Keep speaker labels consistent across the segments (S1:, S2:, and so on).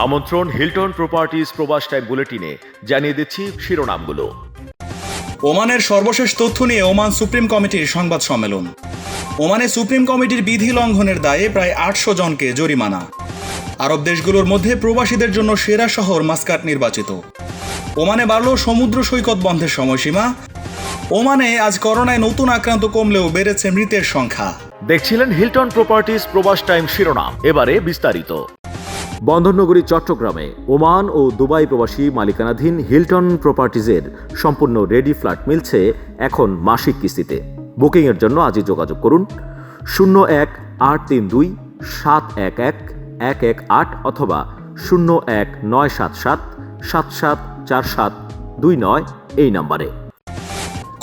S1: আমন্ত্রণ Hilton properties প্রবাস time বুলেটিনে, জানিয়ে দিচ্ছি শিরোনামগুলো।
S2: ওমানের সর্বশেষ তথ্য নিয়ে ওমান সুপ্রিম কমিটির সংবাদ সম্মেলন। ওমানে সুপ্রিম কমিটির বিধি লঙ্ঘনের দায়ে প্রায় 800 জনকে জরিমানা। আরব দেশগুলোর মধ্যে প্রবাসীদের জন্য সেরা শহর মাস্কাট নির্বাচিত। ওমানে বাড়ল সমুদ্র সৈকত বন্ধের সময়সীমা। ওমানে আজ করোনায় নতুন আক্রান্ত কমলেও বেড়েছে মৃতের সংখ্যা।
S1: দেখছিলেন হিলটন প্রপার্টিজ প্রবাস টাইম শিরোনাম, এবারে বিস্তারিত। বন্দরনগরী চট্টগ্রামে ওমান ও দুবাই প্রবাসী মালিকানাধীন হিলটন প্রপার্টিজের সম্পূর্ণ রেডি ফ্ল্যাট মিলছে এখন মাসিক কিস্তিতে। বুকিংয়ের জন্য আজই যোগাযোগ করুন 01-832-711-118 অথবা 01-977-774729 এই নম্বরে।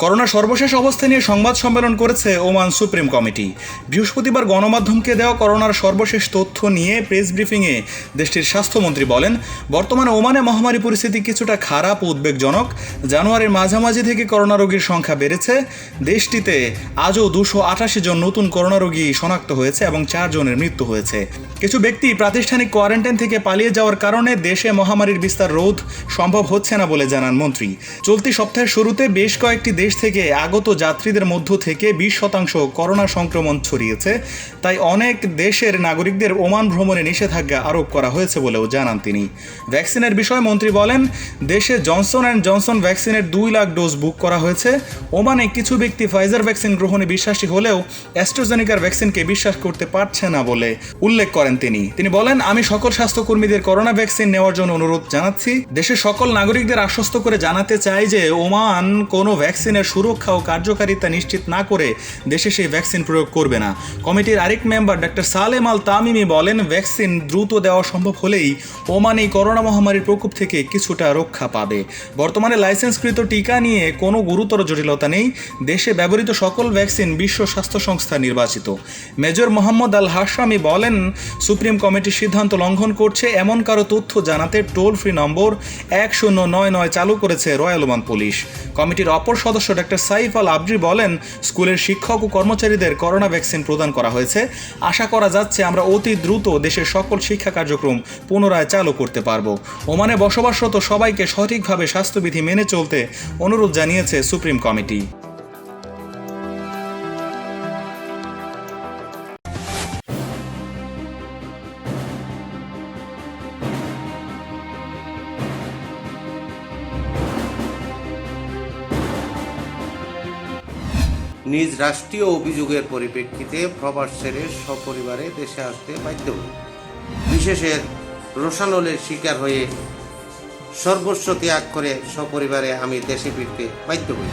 S2: করোনা সর্বশেষ অবস্থা নিয়ে সংবাদ সম্মেলন করেছে ওমান সুপ্রিম কমিটি। বৃহস্পতিবার গণমাধ্যমকে দেওয়া করোনার সর্বশেষ তথ্য নিয়ে প্রেস ব্রিফিংয়ে দেশটির স্বাস্থ্যমন্ত্রী বলেন, বর্তমানে ওমানে মহামারী পরিস্থিতি কিছুটা খারাপ ও উদ্বেগজনক। জানুয়ারির মাঝামাঝি থেকে করোনা রোগীর সংখ্যা বেড়েছে। দেশটিতে আজও 288 জন নতুন করোনা রোগী শনাক্ত হয়েছে এবং 4 জনের মৃত্যু হয়েছে। কিছু ব্যক্তি প্রাতিষ্ঠানিক কোয়ারেন্টাইন থেকে পালিয়ে যাওয়ার কারণে দেশে মহামারীর বিস্তার রোধ সম্ভব হচ্ছে না বলে জানান মন্ত্রী। চলতি সপ্তাহের শুরুতে বেশ কয়েকটি দেশ থেকে আগত যাত্রীদের মধ্য থেকে 20% করোনা সংক্রমণ ছড়িয়েছে। তাই অনেক দেশের নাগরিকদের ওমান ভ্রমণে নিষেধাজ্ঞা আরোপ করা হয়েছে বলেও জানান তিনি। ভ্যাকসিনের বিষয়ে মন্ত্রী বলেন, দেশে জনসন অ্যান্ড জনসন ভ্যাকসিনের 2 লাখ ডোজ বুক করা হয়েছে। ওমানে কিছু ব্যক্তি ফাইজার ভ্যাকসিন গ্রহণে বিশ্বাসী হলেও অ্যাস্ট্রাজেনেকার ভ্যাকসিনকে বিশ্বাস করতে পারছে না বলে উল্লেখ করেন তিনি বলেন, আমি সকল স্বাস্থ্যকর্মীদের করোনা ভ্যাকসিন নেওয়ার জন্য অনুরোধ জানাচ্ছি। দেশের সকল নাগরিকদের আশ্বস্ত করে জানাতে চাই যে ওমান কোনো ভ্যাকসিনের সুরক্ষা ও কার্যকারিতা নিশ্চিত না করে দেশে সেই ভ্যাকসিন প্রয়োগ করবে না। কমিটির আরেক মেম্বার ডক্টর সালেম আল তামিমি বলেন, ভ্যাকসিন দ্রুত দেওয়া সম্ভব হলেই ওমান এই করোনা মহামারীর প্রকোপ থেকে কিছুটা রক্ষা পাবে। বর্তমানে লাইসেন্সকৃত টিকা নিয়ে কোনো গুরুতর জটিলতা নেই। দেশে ব্যবহৃত সকল ভ্যাকসিন বিশ্ব স্বাস্থ্য সংস্থা নির্বাচিত। মেজর মোহাম্মদ আল হাশামি বলেন, সুপ্রিম কমিটির সিদ্ধান্ত লঙ্ঘন করছে এমন কারো তথ্য জানাতে টোল ফ্রি নম্বর 1099 চালু করেছে রয়্যাল ওমান পুলিশ। কমিটির অপর সদস্য ডক্টর সাইফ আল আবরি বলেন, স্কুলের শিক্ষক ও কর্মচারীদের করোনা ভ্যাকসিন প্রদান করা হয়েছে। আশা করা যাচ্ছে আমরা অতি দ্রুত দেশের সকল শিক্ষা কার্যক্রম পুনরায় চালু করতে পারব। ওমানে বসবাসরত সবাইকে সঠিকভাবে স্বাস্থ্যবিধি মেনে চলতে অনুরোধ জানিয়েছে সুপ্রিম কমিটি।
S3: নিজ রাষ্ট্রীয় অভিযোগের পরিপ্রেক্ষিতে প্রবাস ছেড়ে সপরিবারে দেশে আসতে বাধ্য হই। বিশেষের রোষানলের শিকার হয়ে সর্বস্ব ত্যাগ করে সপরিবারে আমি দেশে ফিরতে বাধ্য হই।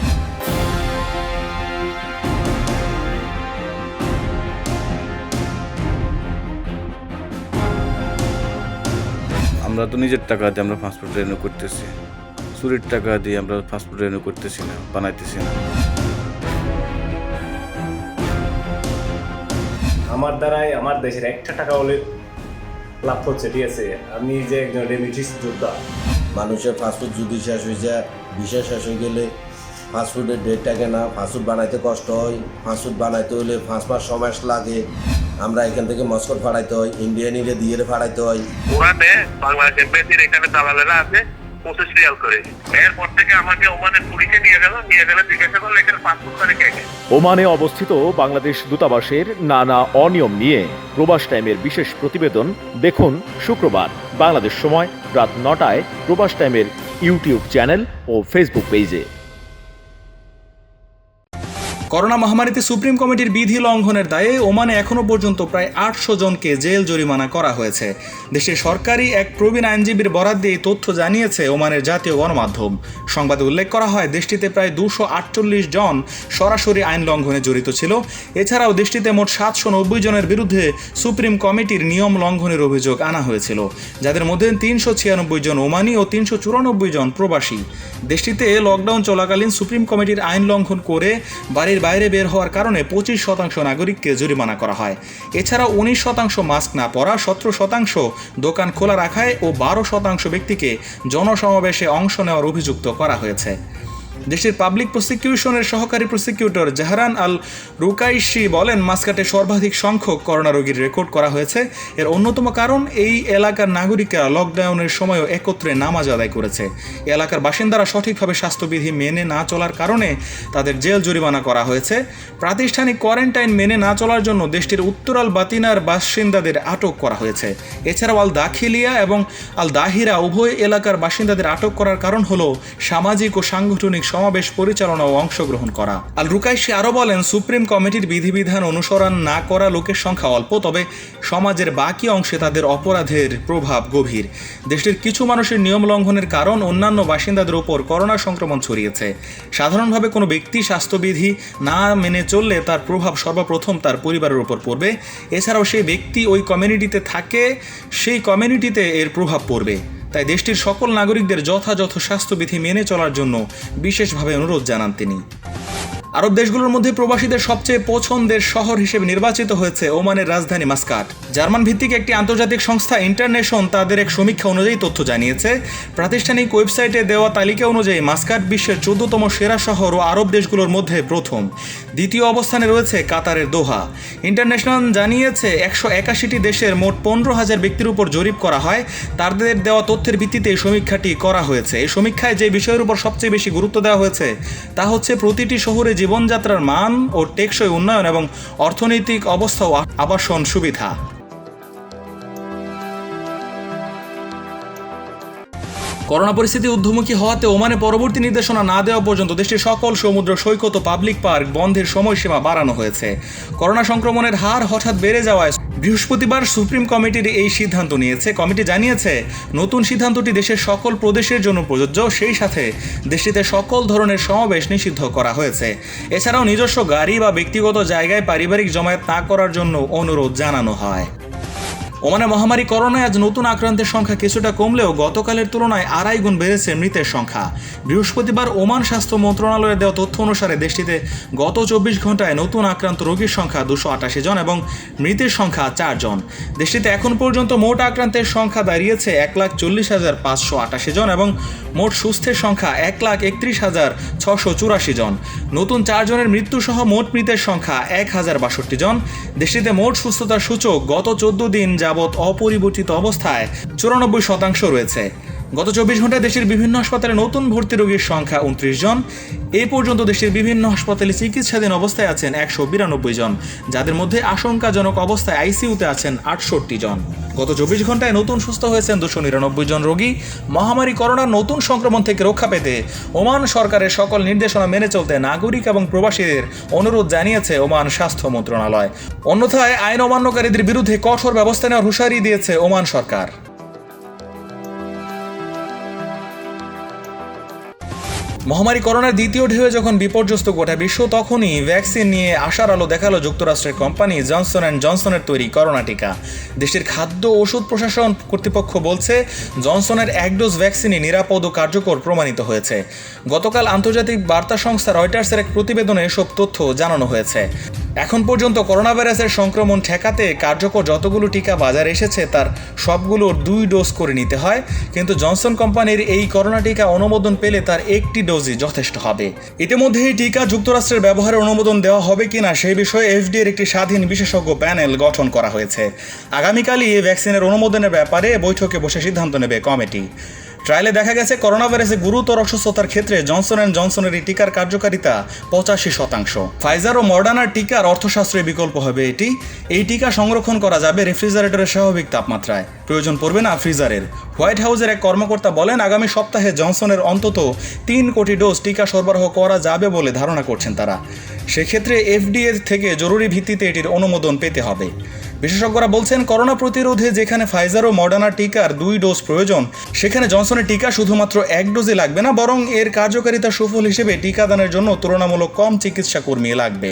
S4: আমরা তো নিজের টাকা দিয়ে আমরা পাসপোর্ট রিনিউ করতেছি, চুরির টাকা দিয়ে আমরা পাসপোর্ট রিনিউ করতেছি না, বানাইতেছি না।
S5: আমার দ্বারাই আমার দেশের একটা টাকা হলে লাভ হচ্ছে, ঠিক আছে। আমি যে একজন রেমিটিস যোদ্ধা।
S6: মানুষের ফাস্টফুড যদি শেষ হয়ে যায়, ভিসা শেষ হয়ে গেলে ফাস্টফুডের ডেট থাকে না, ফাস্টফুড বানাইতে কষ্ট হয়। ফাস্টফুড বানাইতে হলে 5 মাস 6 মাস লাগে। আমরা এখান থেকে মস্কট ফাড়াইতে হয়, ইন্ডিয়ানিরে দিয়ে ফাড়াইতে হয়।
S7: ওখানে বাংলাদেশ এমবেসির এখানে দালালেরা আছে 25 রিয়াল করে। এরপর থেকে আমাকে ওমানের পুলিশে নিয়ে গেল জিজ্ঞাসা করলো এখানে পাসপোর্ট করে কে।
S1: ওমানে অবস্থিত বাংলাদেশ দূতাবাসের নানা অনিয়ম নিয়ে প্রবাস টাইমের বিশেষ প্রতিবেদন দেখুন শুক্রবার বাংলাদেশ সময় রাত 9টায় প্রবাস টাইমের ইউটিউব চ্যানেল ও ফেসবুক পেজে।
S2: করোনা মহামারীতে সুপ্রিম কমিটির বিধি লঙ্ঘনের দায়ে ওমানে এখনো পর্যন্ত প্রায় 800 জনকে জেল জরিমানা করা হয়েছে। দেশের সরকারি এক প্রবীণ আইনজীবীর বরাত দিয়ে তথ্য জানিয়েছে ওমানের জাতীয় গণমাধ্যম। সংবাদে উল্লেখ করা হয়, দেশটিতে প্রায় 248 জন সরাসরি আইন লঙ্ঘনে জড়িত ছিল। এছাড়াও দেশটিতে মোট 790 জনের বিরুদ্ধে সুপ্রিম কমিটির নিয়ম লঙ্ঘনের অভিযোগ আনা হয়েছিল, যাদের মধ্যে 396 জন ওমানি ও 394 জন প্রবাসী। দেশটিতে লকডাউন চলাকালীন সুপ্রিম কমিটির আইন লঙ্ঘন করে বাড়ির বাইরে বের হওয়ার কারণে 25% নাগরিককে জরিমানা করা হয়। এছাড়া 19% মাস্ক না পরা, 17% দোকান খোলা রাখায় ও 12% ব্যক্তিকে জনসমাবেশে অংশ নেওয়ার অভিযুক্ত করা হয়েছে। দেশটির পাবলিক প্রসিকিউশনের সহকারী প্রসিকিউটর জাহরান আল রুকাইশি বলেন, মাস্কাটে সর্বাধিক সংখ্যক করোনা রোগীর রেকর্ড করা হয়েছে। এর অন্যতম কারণ এই এলাকার নাগরিকরা লকডাউনের সময়ও একত্রে নামাজ আদায় করেছে। এলাকার বাসিন্দারা সঠিকভাবে স্বাস্থ্যবিধি মেনে না চলার কারণে তাদের জেল জরিমানা করা হয়েছে। প্রাতিষ্ঠানিক কোয়ারেন্টাইন মেনে না চলার জন্য দেশটির উত্তর আল বাতিনার বাসিন্দাদের আটক করা হয়েছে। এছাড়াও আল দাখিলিয়া এবং আল দাহিরা উভয় এলাকার বাসিন্দাদের আটক করার কারণ হলো সামাজিক ও সাংগঠনিক সমাবেশ পরিচালনা ও অংশগ্রহণ করা। আল রুকাইশি আরও বলেন, সুপ্রিম কমিটির বিধিবিধান অনুসরণ না করা লোকের সংখ্যা অল্প, তবে সমাজের বাকি অংশে তাদের অপরাধের প্রভাব গভীর। দেশটির কিছু মানুষের নিয়ম লঙ্ঘনের কারণ অন্যান্য বাসিন্দাদের উপর করোনা সংক্রমণ ছড়িয়েছে। সাধারণভাবে কোনো ব্যক্তি স্বাস্থ্যবিধি না মেনে চললে তার প্রভাব সর্বপ্রথম তার পরিবারের উপর পড়বে। এছাড়াও সেই ব্যক্তি ওই কমিউনিটিতে থাকে, সেই কমিউনিটিতে এর প্রভাব পড়বে। তাই দেশটির সকল নাগরিকদের যথাযথ স্বাস্থ্যবিধি মেনে চলার জন্য বিশেষভাবে অনুরোধ জানান তিনি। আরব দেশগুলোর মধ্যে প্রবাসীদের সবচেয়ে পছন্দের শহর হিসেবে নির্বাচিত হয়েছে ওমানের রাজধানী মাস্কাট। জার্মান ভিত্তিক একটি আন্তর্জাতিক সংস্থা ইন্টারন্যাশন তাদের এক সমীক্ষা অনুযায়ী তথ্য জানিয়েছে। প্রাতিষ্ঠানিক ওয়েবসাইটে দেওয়া তালিকা অনুযায়ী মাস্কাট বিশ্বের 14তম সেরা শহর ও আরব দেশগুলোর মধ্যে প্রথম। দ্বিতীয় অবস্থানে রয়েছে কাতারের দোহা। ইন্টারন্যাশনাল জানিয়েছে 181টি দেশের মোট 15,000 ব্যক্তির উপর জরিপ করা হয়। তাদের দেওয়া তথ্যের ভিত্তিতে এই সমীক্ষাটি করা হয়েছে। এই সমীক্ষায় যে বিষয়ের উপর সবচেয়ে বেশি গুরুত্ব দেওয়া হয়েছে তা হচ্ছে প্রতিটি শহরে জীবনযাত্রার মান ও টেকসই উন্নয়ন এবং অর্থনৈতিক অবস্থা ও আবাসন সুবিধা। করোনা পরিস্থিতি ঊর্ধ্বমুখী হওয়াতে ওমানে পরবর্তী নির্দেশনা না দেওয়া পর্যন্ত দেশটির সকল সমুদ্র সৈকত ও পাবলিক পার্ক বন্ধের সময়সীমা বাড়ানো হয়েছে। করোনা সংক্রমণের হার হঠাৎ বেড়ে যাওয়ায় বৃহস্পতিবার সুপ্রিম কমিটির এই সিদ্ধান্ত নিয়েছে। কমিটি জানিয়েছে, নতুন সিদ্ধান্তটি দেশের সকল প্রদেশের জন্য প্রযোজ্য। সেই সাথে দেশটিতে সকল ধরনের সমাবেশ নিষিদ্ধ করা হয়েছে। এছাড়াও নিজস্ব গাড়ি বা ব্যক্তিগত জায়গায় পারিবারিক জমায়েত না করার জন্য অনুরোধ জানানো হয়। ওমানে মহামারী করোনায় আজ নতুন আক্রান্তের সংখ্যা কিছুটা কমলেও গতকালের তুলনায় 2.5 গুণ বেড়েছে মৃতের সংখ্যা। বৃহস্পতিবার ওমান স্বাস্থ্য মন্ত্রণালয়ের দেওয়া তথ্য অনুসারে দেশটিতে গত 24 ঘন্টায় নতুন আক্রান্ত রোগীর সংখ্যা 288 জন এবং মৃতের সংখ্যা 4 জন। দেশটিতে এখন পর্যন্ত মোট আক্রান্তের সংখ্যা দাঁড়িয়েছে 1,40,588 জন এবং মোট সুস্থের সংখ্যা 1,31,684 জন। নতুন 4 জনের মৃত্যুসহ মোট মৃতের সংখ্যা 1,062 জন। দেশটিতে মোট সুস্থতার সূচক গত 14 দিন যাবৎ অপরিবর্তিত অবস্থায় 94% রয়েছে। গত 24 ঘন্টায় দেশের বিভিন্ন হাসপাতালে নতুন ভর্তি রোগীর সংখ্যা 29 জন। এ পর্যন্ত দেশের বিভিন্ন হাসপাতালে চিকিৎসাধীন অবস্থায় আছেন 192 জন, যাদের মধ্যে আশঙ্কাজনক অবস্থায় আইসিইউতে আছেন 68 জন। গত 24 ঘন্টায় নতুন সুস্থ হয়েছেন 299 জন রোগী। মহামারী করোনার নতুন সংক্রমণ থেকে রক্ষা পেতে ওমান সরকারের সকল নির্দেশনা মেনে চলতে নাগরিক এবং প্রবাসীদের অনুরোধ জানিয়েছে ওমান স্বাস্থ্য মন্ত্রণালয়। অন্যথায় আইন অমান্যকারীদের বিরুদ্ধে কঠোর ব্যবস্থা নেওয়ার হুঁশিয়ারি দিয়েছে ওমান সরকার। মহামারী করোনার দ্বিতীয় ঢেউয়ে যখন বিপর্যস্ত গোটা বিশ্ব, তখনই ভ্যাকসিন নিয়ে আশার আলো দেখালো যুক্তরাষ্ট্রের কোম্পানি জনসন অ্যান্ড জনসনের তৈরি করোনা টিকা। দেশটির খাদ্য ওষুধ প্রশাসন কর্তৃপক্ষ বলছে, জনসনের 1 ডোজ ভ্যাকসিনই নিরাপদ ও কার্যকর প্রমাণিত হয়েছে। গতকাল আন্তর্জাতিক বার্তা সংস্থা রয়টার্সের এক প্রতিবেদনে এসব তথ্য জানানো হয়েছে। এখন পর্যন্ত করোনা ভাইরাসের সংক্রমণ ঠেকাতে কার্যকর যতগুলো টিকা বাজারে এসেছে তার সবগুলোর 2 ডোজ করে নিতে হয়, কিন্তু জনসন কোম্পানির এই করোনা টিকা অনুমোদন পেলে তার 1টি ডোজই যথেষ্ট হবে। ইতিমধ্যে এই টিকা যুক্তরাষ্ট্রের ব্যবহারের অনুমোদন দেওয়া হবে কিনা সেই বিষয়ে এফডিএর একটি স্বাধীন বিশেষজ্ঞ প্যানেল গঠন করা হয়েছে। আগামীকালই এই ভ্যাকসিনের অনুমোদনের ব্যাপারে বৈঠকে বসে সিদ্ধান্ত নেবে কমিটি। ট্রায়ালে দেখা গেছে করোনা ভাইরাসে গুরুতর অসুস্থতার ক্ষেত্রে জনসন অ্যান্ড জনসনের এই টিকার কার্যকারিতা 85%। ফাইজার ও মডার্নার টিকার অর্থশাস্ত্রের বিকল্প হবে এটি। এই টিকা সংরক্ষণ করা যাবে রেফ্রিজারেটরের স্বাভাবিক তাপমাত্রায়, প্রয়োজন পড়বে না ফ্রিজারের। হোয়াইট হাউসের এক কর্মকর্তা বলেন, আগামী সপ্তাহে জনসনের অন্তত 3 কোটি ডোজ টিকা সরবরাহ করা যাবে বলে ধারণা করছেন তারা। সেক্ষেত্রে এফডিএ থেকে জরুরি ভিত্তিতে এটির অনুমোদন পেতে হবে। বিশেষজ্ঞরা বলছেন, করোনা প্রতিরোধে যেখানে ফাইজার ও মডার্না টিকার 2 ডোজ প্রয়োজন, সেখানে জনসনের টিকা শুধুমাত্র 1 ডোজই লাগবে না, বরং এর কার্যকারিতা সুফল হিসেবে টিকাদানের জন্য তুলনামূলক কম চিকিৎসা কর্মী লাগবে।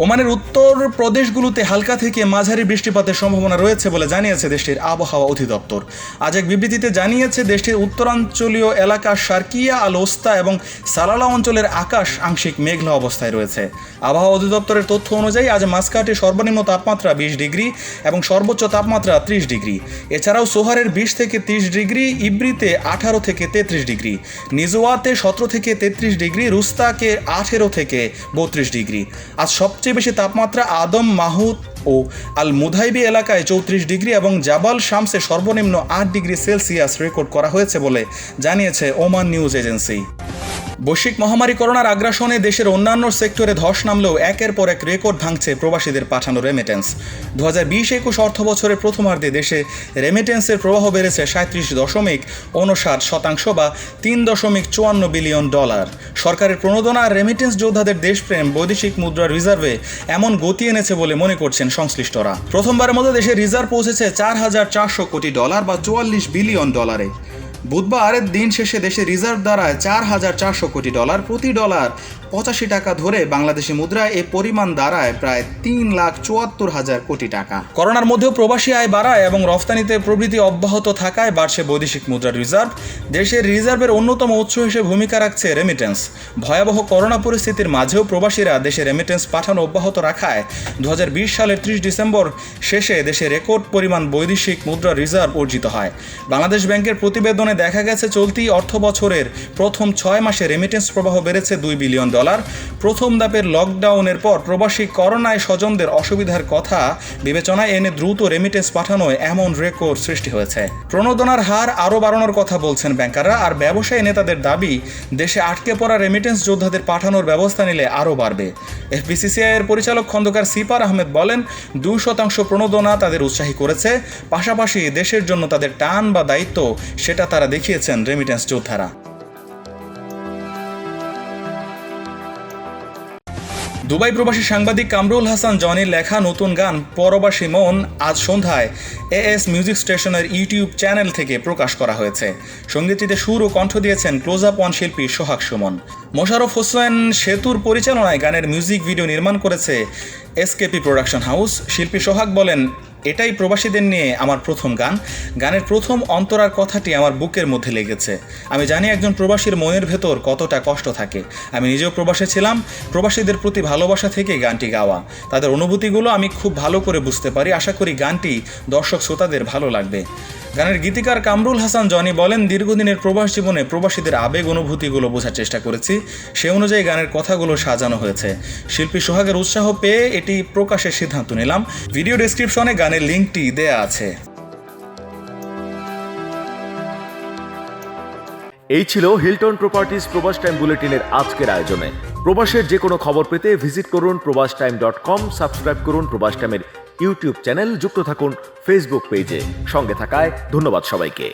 S2: ওমানের উত্তর প্রদেশগুলোতে হালকা থেকে মাঝারি বৃষ্টিপাতের সম্ভাবনা রয়েছে বলে জানিয়েছে দেশটির আবহাওয়া অধিদপ্তর। আজ এক বিবৃতিতে জানিয়েছে দেশটির উত্তরাঞ্চলীয় এলাকা শারকিয়া আল ওস্তা এবং সালালা অঞ্চলের আকাশ আংশিক মেঘলা অবস্থায় রয়েছে। আবহাওয়া অধিদপ্তরের তথ্য অনুযায়ী আজ মাসকাটে সর্বনিম্ন তাপমাত্রা 20 ডিগ্রি এবং সর্বোচ্চ তাপমাত্রা 30 ডিগ্রি। এছাড়াও সোহারের 20 থেকে 30 ডিগ্রি, ইব্রিতে 18 থেকে 33 ডিগ্রি, নিজওয়াতে 17 থেকে 33 ডিগ্রি, রুস্তাকে 18 থেকে 32 ডিগ্রি। আজ সবচেয়ে বেশি তাপমাত্রা আদম, মাহুদ ও আল মুধাইবি এলাকায় 34 ডিগ্রি এবং জাবাল শামসে সর্বনিম্ন 8 ডিগ্রি সেলসিয়াস রেকর্ড করা হয়েছে বলে জানিয়েছে ওমান নিউজ এজেন্সি। বৈশ্বিক মহামারী করোনার আগ্রাসনে দেশের অন্যান্য সেক্টরে ধস নামলেও একের পর এক রেকর্ড ভাঙছে প্রবাসীদের পাঠানো রেমিটেন্স। 2020-21 অর্থ বছরের প্রথমার্ধে দেশে রেমিটেন্সের প্রবাহ বেড়েছে 37.59% বা $3.54 বিলিয়ন। সরকারের প্রণোদনা আর রেমিটেন্স যোদ্ধাদের দেশপ্রেম বৈদেশিক মুদ্রার রিজার্ভে এমন গতি এনেছে বলে মনে করছেন সংশ্লিষ্টরা। প্রথমবারের মতো দেশের রিজার্ভ পৌঁছেছে $4,400 কোটি বা $44 বিলিয়ন। বুধবার দিন শেষে দেশের রিজার্ভ দাঁড়ায় $4,400 কোটি, প্রতি ডলার 85 টাকা ধরে বাংলাদেশি মুদ্রায় এ পরিমাণ দাঁড়ায় প্রায় 3,74,000 কোটি টাকা। করোনার মধ্যেও প্রবাসী আয় বাড়ায় এবং রফতানিতে প্রবৃদ্ধি অব্যাহত থাকায় বাড়ছে বৈদেশিক মুদ্রার রিজার্ভ। দেশের রিজার্ভের অন্যতম উৎস হিসেবে ভূমিকা রাখছে রেমিটেন্স। ভয়াবহ করোনা পরিস্থিতির মাঝেও প্রবাসীরা দেশে রেমিটেন্স পাঠানো অব্যাহত রাখায় 2020 সালের 30 ডিসেম্বর শেষে দেশে রেকর্ড পরিমাণ বৈদেশিক মুদ্রার রিজার্ভ অর্জিত হয়। বাংলাদেশ ব্যাংকের প্রতিবেদনে দেখা গেছে চলতি অর্থ বছরের প্রথম 6 মাসে রেমিটেন্স প্রবাহ বেড়েছে $2 বিলিয়ন। প্রথম ধাপের লকডাউনের পর প্রবাসী করোনায় স্বজনদের অসুবিধার কথা বিবেচনায় এনে দ্রুত রেমিটেন্স পাঠানোয় এমন রেকর্ড সৃষ্টি হয়েছে। প্রণোদনার হার আরও বাড়ানোর কথা বলছেন ব্যাংকাররা, আর ব্যবসায়ী নেতাদের দাবি দেশে আটকে পড়া রেমিটেন্স যোদ্ধাদের পাঠানোর ব্যবস্থা নিলে আরও বাড়বে। এফবিসিসিআই এর পরিচালক খন্দকার সিপার আহমেদ বলেন, 2% প্রণোদনা তাদের উৎসাহী করেছে, পাশাপাশি দেশের জন্য তাদের টান বা দায়িত্ব সেটা তারা দেখিয়েছেন রেমিটেন্স যোদ্ধারা। দুবাই প্রবাসী সাংবাদিক কামরুল হাসান জনির লেখা নতুন গান পরবাসী মন আজ সন্ধ্যায় এএস মিউজিক স্টেশনের ইউটিউব চ্যানেল থেকে প্রকাশ করা হয়েছে। সঙ্গীতটিতে সুর ও কণ্ঠ দিয়েছেন ক্লোজ আপ ওয়ান শিল্পী সোহাগ সুমন। মোশাররফ হোসেন সেতুর পরিচালনায় গানের মিউজিক ভিডিও নির্মাণ করেছে এসকেপি প্রোডাকশন হাউস। শিল্পী সোহাগ বলেন, এটাই প্রবাসীদের নিয়ে আমার প্রথম গান। গানের প্রথম অন্তরার কথাটি আমার বুকের মধ্যে লেগেছে। আমি জানি একজন প্রবাসীর মনের ভেতর কতটা কষ্ট থাকে। আমি নিজেও প্রবাসে ছিলাম। প্রবাসীদের প্রতি ভালোবাসা থেকে গানটি গাওয়া। তাদের অনুভূতিগুলো আমি খুব ভালো করে বুঝতে পারি। আশা করি গানটি দর্শক শ্রোতাদের ভালো লাগবে। গানের গীতিকার কামরুল হাসান জনি বলেন, দীর্ঘদিনের প্রবাস জীবনে প্রবাসীদের আবেগ অনুভূতিগুলো বোঝার চেষ্টা করেছি। সে অনুযায়ী গানের কথাগুলো সাজানো হয়েছে। শিল্পী সোহাগের উৎসাহ পেয়ে এটি প্রকাশের সিদ্ধান্ত নিলাম। ভিডিও ডেসক্রিপশনে গানের লিঙ্কটি দেয়া আছে।
S1: এই ছিল হিলটন প্রপার্টিজ প্রবাস টাইম বুলেটিনের আজকের আয়োজনে। প্রবাসের যে কোনো খবর পেতে ভিজিট করুন probastime.com, সাবস্ক্রাইব করুন প্রবাস টাইমের ইউটিউব চ্যানেল, যুক্ত থাকুন ফেসবুক পেজে। সঙ্গে থাকায় ধন্যবাদ সবাইকে।